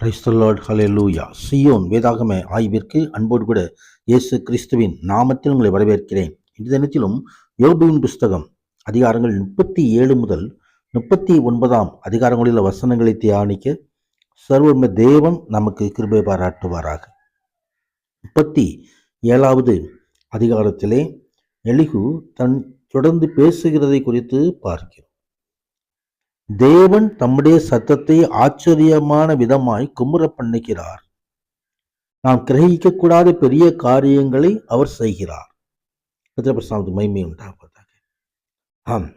Praise the Lord, hallelujah. Zion வேதாகம ஆய்விற்கு அன்போடு கூட இயேசு கிறிஸ்துவின் நாமத்தில் உங்களை வரவேற்கிறேன். இந்த தினத்திலும் யோபுவின் புஸ்தகம் அதிகாரங்கள் 37 முதல் 39 அதிகாரங்களில் வசனங்களை தியானிக்க சர்வ தேவன் நமக்கு கிருபை பாராட்டுவாராக. 37வது அதிகாரத்திலே எலிகு தன் தொடர்ந்து பேசுகிறதை குறித்து பார்க்கிறோம். தேவன் தம்முடைய சத்தத்தை ஆச்சரியமான விதமாய் குமுற பண்ணுகிறார். நாம் கிரகிக்கக்கூடாத பெரிய காரியங்களை அவர் செய்கிறார். மகிமை உண்டாவதாக. ஆம்,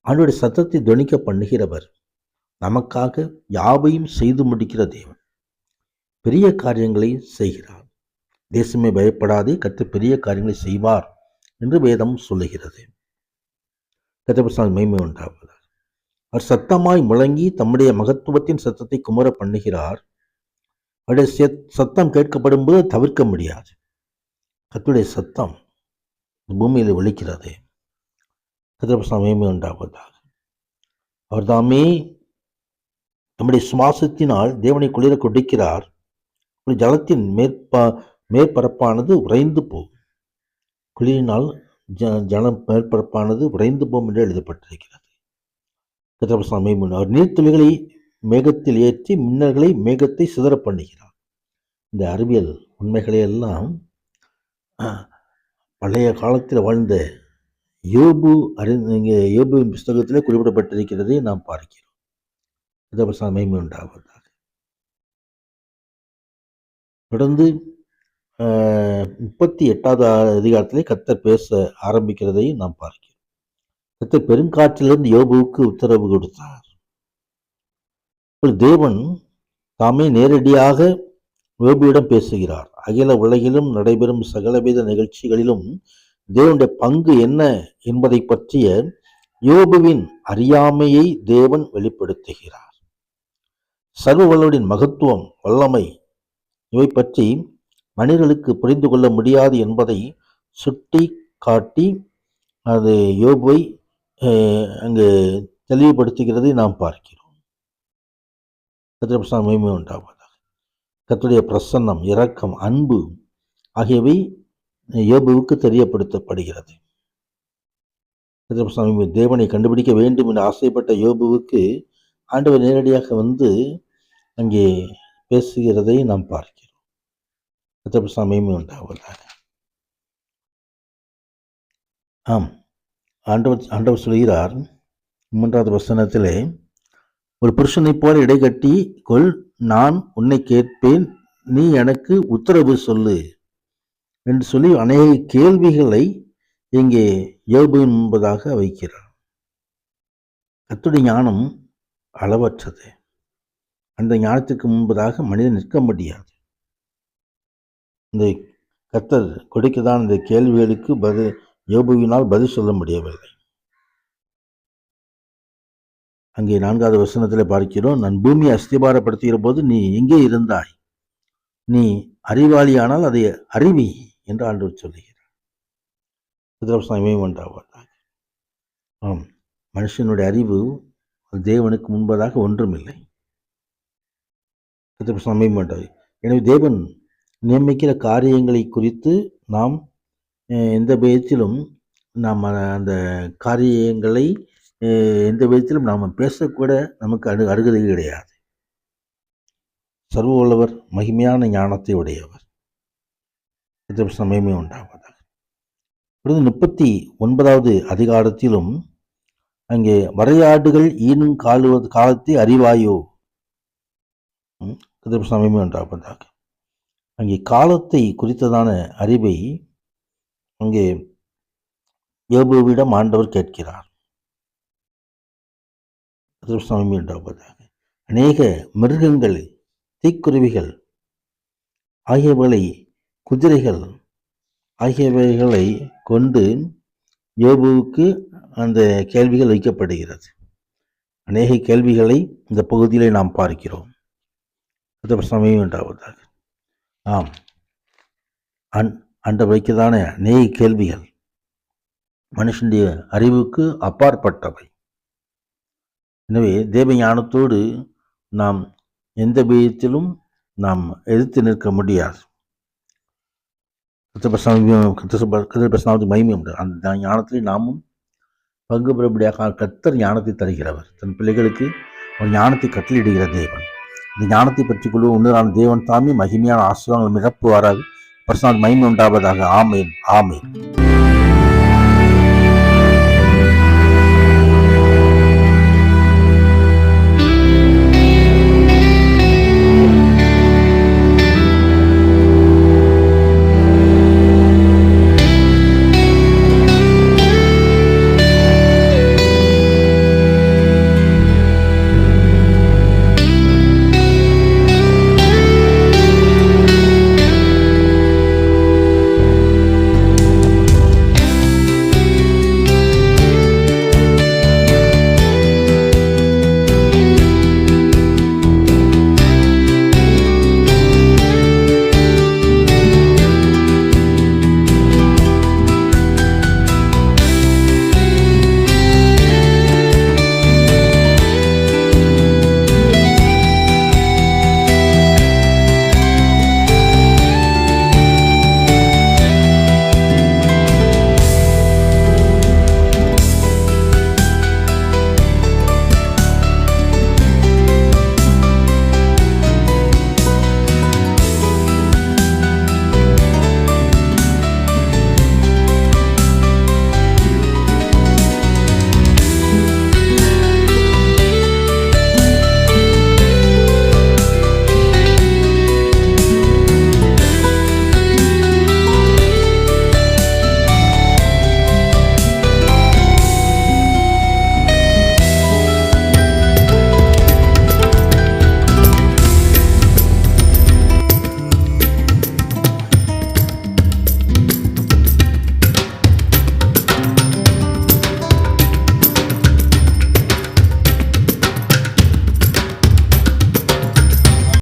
அவருடைய சத்தத்தை துணிக்க பண்ணுகிறவர் நமக்காக யாவையும் செய்து முடிக்கிற தேவன். பெரிய காரியங்களை செய்கிறார். தேசமே பயப்படாதே, கர்த்தர் பெரிய காரியங்களை செய்வார் என்று வேதம் சொல்லுகிறது. மகிமை உண்டாவதாக. அவர் சத்தமாய் முழங்கி தம்முடைய மகத்துவத்தின் சத்தத்தை குமுற பண்ணுகிறார். அவருடைய சத்தம் கேட்கப்படும் போது தவிர்க்க முடியாது. கர்த்தருடைய சத்தம் பூமியில் ஒலிக்கிறது. மகிமை உண்டாவதாக. அவர் தாமே நம்முடைய சுவாசத்தினால் தேவனை குளிர கொடுக்கிறார். ஜலத்தின் மேற்பரப்பானது உறைந்து போகும். குளிரினால் ஜலம் மேற்பரப்பானது உறைந்து போகும் என்று எழுதப்பட்டிருக்கிறது. அவர் நீர்த்துளிகளை மேகத்தில் ஏற்றி மின்னல்களை மேகத்தை சிதற பண்ணுகிறார். இந்த அறிவியல் உண்மைகளை எல்லாம் பழைய காலத்தில் வாழ்ந்த யோபுவின் புஸ்தகத்திலே குறிப்பிடப்பட்டிருக்கிறதை நாம் பார்க்கிறோம். மகிமை உண்டாவதாக. தொடர்ந்து 38வது அதிகாரத்திலே கர்த்தர் பேச ஆரம்பிக்கிறதை நாம் பார்க்கிறோம். கர்த்தர் பெருங்காற்றிலிருந்து யோபுவுக்கு உத்தரவு கொடுத்தார். தேவன் தாமே நேரடியாக யோபுவிடம் பேசுகிறார். அகில உலகிலும் நடைபெறும் சகலவித நிகழ்ச்சிகளிலும் தேவனுடைய பங்கு என்ன என்பதை பற்றிய யோபுவின் அறியாமையை தேவன் வெளிப்படுத்துகிறார். சர்வ வல்லவரின் மகத்துவம், வல்லமை இவை பற்றி மனிதர்களுக்கு புரிந்து கொள்ள முடியாது என்பதை சுட்டி காட்டி அது யோபுவை அங்கு தெளிவுபடுத்துகிறதை நாம் பார்க்கிறோம். மகிமை உண்டாவதாக. கர்த்தருடைய பிரசன்னம், இரக்கம், அன்பு ஆகியவை யோபுவுக்கு தெரியப்படுத்தப்படுகிறது. தேவனை கண்டுபிடிக்க வேண்டும் என்று ஆசைப்பட்ட யோபுவுக்கு ஆண்டவர் நேரடியாக வந்து அங்கே பேசுகிறதை நாம் பார்க்கிறோம். மகிமை உண்டாவதாக. ஆம், ஆண்டவர் சொல்கிறார் 3வது வசனத்திலே, ஒரு புருஷனை போல இடைகட்டி கொள், நான் உன்னை கேட்பேன், நீ எனக்கு உத்தரவு சொல்லு என்று சொல்லி அநேக கேள்விகளை இங்கே யோபுவின் முன்பதாக வைக்கிறார். கர்த்தருடைய ஞானம் அளவற்றது. அந்த ஞானத்திற்கு முன்பதாக மனிதன் நிற்க முடியாது. இந்த கர்த்தர் கொடுக்கதான் இந்த கேள்விகளுக்கு யோபுவினால் பதில் சொல்ல முடியவில்லை. அங்கே 4வது வசனத்தில் பார்க்கிறோம், நான் பூமியை அஸ்திபாரப்படுத்துகிற போது நீ எங்கே இருந்தாய்? நீ அறிவாளியானால் அதை அறிவி என்று ஆண்டவர் சொல்லுகிறார். மகிமை உண்டாவதாக. ஆம், மனுஷனுடைய அறிவு தேவனுக்கு முன்பதாக ஒன்றுமில்லை. மகிமை உண்டாது. எனவே தேவன் நியமிக்கிற காரியங்களை குறித்து நாம் எந்த விதத்திலும் நாம் அந்த காரியங்களை எந்த விதத்திலும் நாம் பேசக்கூட நமக்கு அருகதை கிடையாது. சர்வ வல்லவர் மகிமையான ஞானத்தை உடையவர். சமயமே உண்டாவதாக. 39வது அதிகாரத்திலும் அங்கே வரையாடுகள் ஈனும் காலத்தை அறிவாயோ, சமயமே உண்டாவதாக. அங்கே காலத்தை குறித்ததான அறிவை அங்கே யோபுவிடம் ஆண்டவர் கேட்கிறார். சமயமே உண்டாவதாக. அநேக மிருகங்கள், தீக்குருவிகள் ஆகியவைகளை, குதிரைகள் ஆகியவைகளை கொண்டு யோபுவுக்கு அந்த கேள்விகள் வைக்கப்படுகிறது. அநேக கேள்விகளை இந்த பகுதியிலே நாம் பார்க்கிறோம். சமயம் உண்டாவதாக. ஆம், அந்த வைக்கதான அநேக கேள்விகள் மனுஷனுடைய அறிவுக்கு அப்பாற்பட்டவை. எனவே தேவ ஞானத்தோடு நாம் எந்த விதத்திலும் நாம் எதிர்த்து நிற்க முடியாது. மகிமை உண்டு. அந்த ஞானத்தில் நாமும் பங்கு பெறும்படியாக கர்த்தர் ஞானத்தை தருகிறவர். தன் பிள்ளைகளுக்கு ஒரு ஞானத்தை கட்டளையிடுகிற தேவன். இந்த ஞானத்தை பற்றி கொள்வோம். உன்னதான தேவன் தாமே மகிமையான ஆசீர்வாதங்கள் நிரப்புவாராக. பரிசுத்த மகிமை உண்டாவதாக. ஆமேன், ஆமேன்.